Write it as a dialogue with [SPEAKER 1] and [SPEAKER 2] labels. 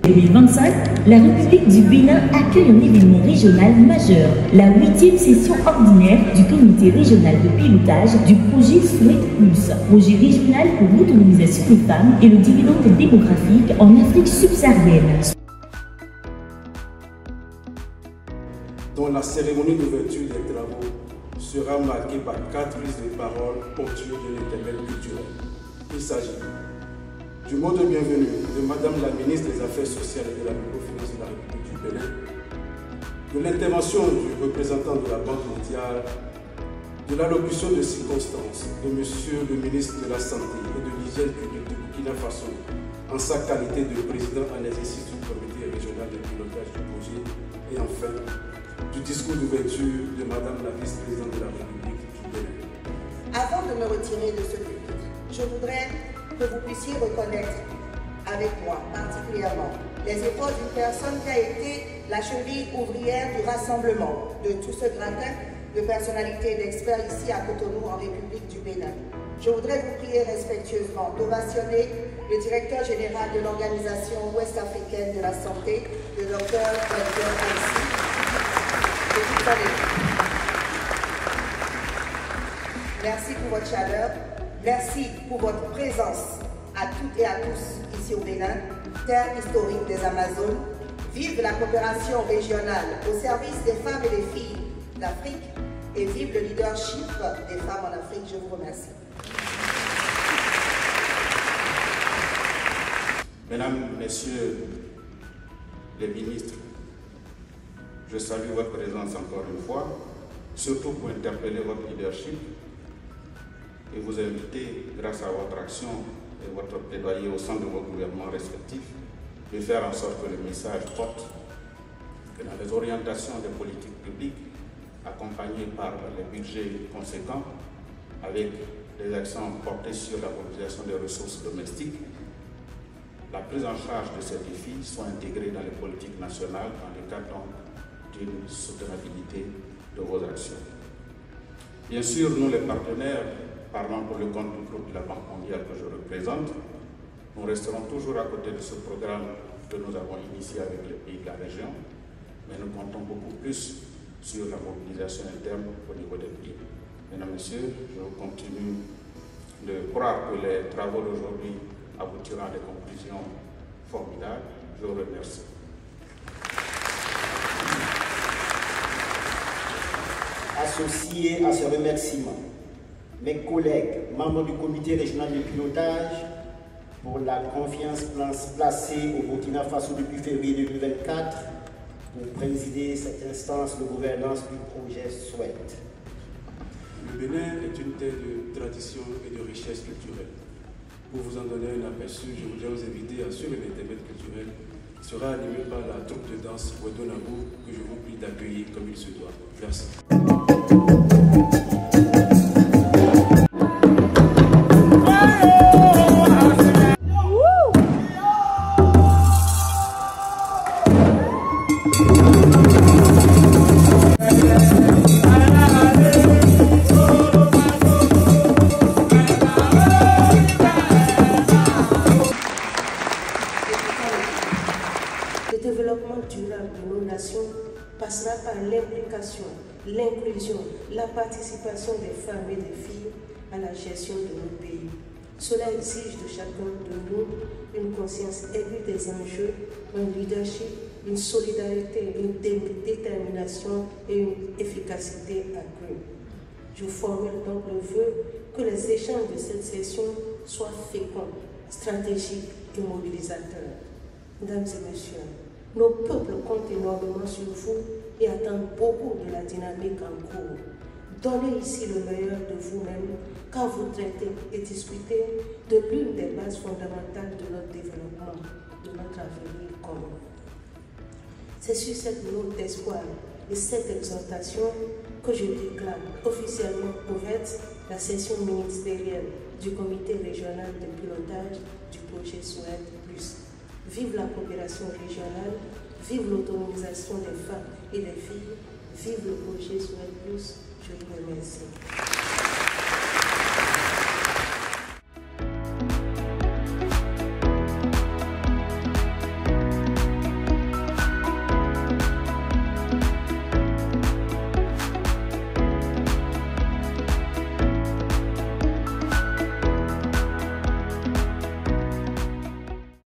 [SPEAKER 1] 2025, la République du Bénin accueille un événement régional majeur, la 8e session ordinaire du comité régional de pilotage du projet Souhaite Plus, projet régional pour l'autonomisation des femmes et le dividende démographique en Afrique subsaharienne.
[SPEAKER 2] Dont la cérémonie d'ouverture des travaux sera marquée par 4 prises de parole ponctuées de l'intermède culturel. Il s'agit du mot de bienvenue de Madame la ministre des Affaires sociales et de la microfinance de la République du Bénin, de l'intervention du représentant de la Banque mondiale, de l'allocution de circonstances de Monsieur le ministre de la Santé et de l'Hygiène publique de Burkina Faso en sa qualité de président en exercice du comité régional de pilotage du projet et enfin du discours d'ouverture de Madame la vice-présidente de la République du Bénin.
[SPEAKER 3] Avant de me retirer de ce pupitre, je voudrais que vous puissiez reconnaître avec moi particulièrement les efforts d'une personne qui a été la cheville ouvrière du rassemblement de tout ce gratin de personnalités et d'experts ici à Cotonou en République du Bénin. Je voudrais vous prier respectueusement d'ovationner le directeur général de l'Organisation ouest-africaine de la santé, le Dr Edgar Alsi. Merci pour votre chaleur, merci pour votre présence à toutes et à tous ici au Bénin, terre historique des Amazones. Vive la coopération régionale au service des femmes et des filles d'Afrique et vive le leadership des femmes en Afrique. Je vous remercie.
[SPEAKER 2] Mesdames, Messieurs les ministres, je salue votre présence encore une fois, surtout pour interpeller votre leadership et vous inviter, grâce à votre action et votre plaidoyer au sein de vos gouvernements respectifs, de faire en sorte que le message porte que dans les orientations des politiques publiques, accompagnées par les budgets conséquents, avec des accents portés sur la mobilisation des ressources domestiques, la prise en charge de ces défis soit intégrée dans les politiques nationales dans le cadre d'une soutenabilité de vos actions. Bien sûr, nous les partenaires, parlant pour le compte du groupe de la Banque mondiale que je représente, nous resterons toujours à côté de ce programme que nous avons initié avec les pays de la région, mais nous comptons beaucoup plus sur la mobilisation interne au niveau des pays. Mesdames, Messieurs, je continue de croire que les travaux d'aujourd'hui aboutiront à des conclusions formidables. Je vous remercie.
[SPEAKER 4] Associés à ce remerciement, mes collègues, membres du comité régional de pilotage, pour la confiance placée au Burkina Faso depuis février 2024 pour présider cette instance de gouvernance du projet Souhaite.
[SPEAKER 2] Le Bénin est une terre de tradition et de richesse culturelle. Pour vous en donner un aperçu, je voudrais vous inviter à suivre l'intermède culturel qui sera animé par la troupe de danse Ouedonabou que je vous prie d'accueillir comme il se doit. Merci.
[SPEAKER 3] Le développement durable de nos nations passera par l'implication, l'inclusion, la participation des femmes et des filles à la gestion de nos pays. Cela exige de chacun de nous une conscience aiguë des enjeux, un leadership, une solidarité, une détermination et une efficacité accrue. Je formule donc le vœu que les échanges de cette session soient féconds, stratégiques et mobilisateurs. Mesdames et messieurs, nos peuples comptent énormément sur vous et attendent beaucoup de la dynamique en cours. Donnez ici le meilleur de vous-même quand vous traitez et discutez de l'une des bases fondamentales de notre développement, de notre avenir commun. C'est sur cette note d'espoir et cette exhortation que je déclare officiellement ouverte la session ministérielle du comité régional de pilotage du projet Souhaite Plus. Vive la coopération régionale, vive l'autonomisation des femmes et des filles, vive le projet Souhaite Plus. Je vous remercie.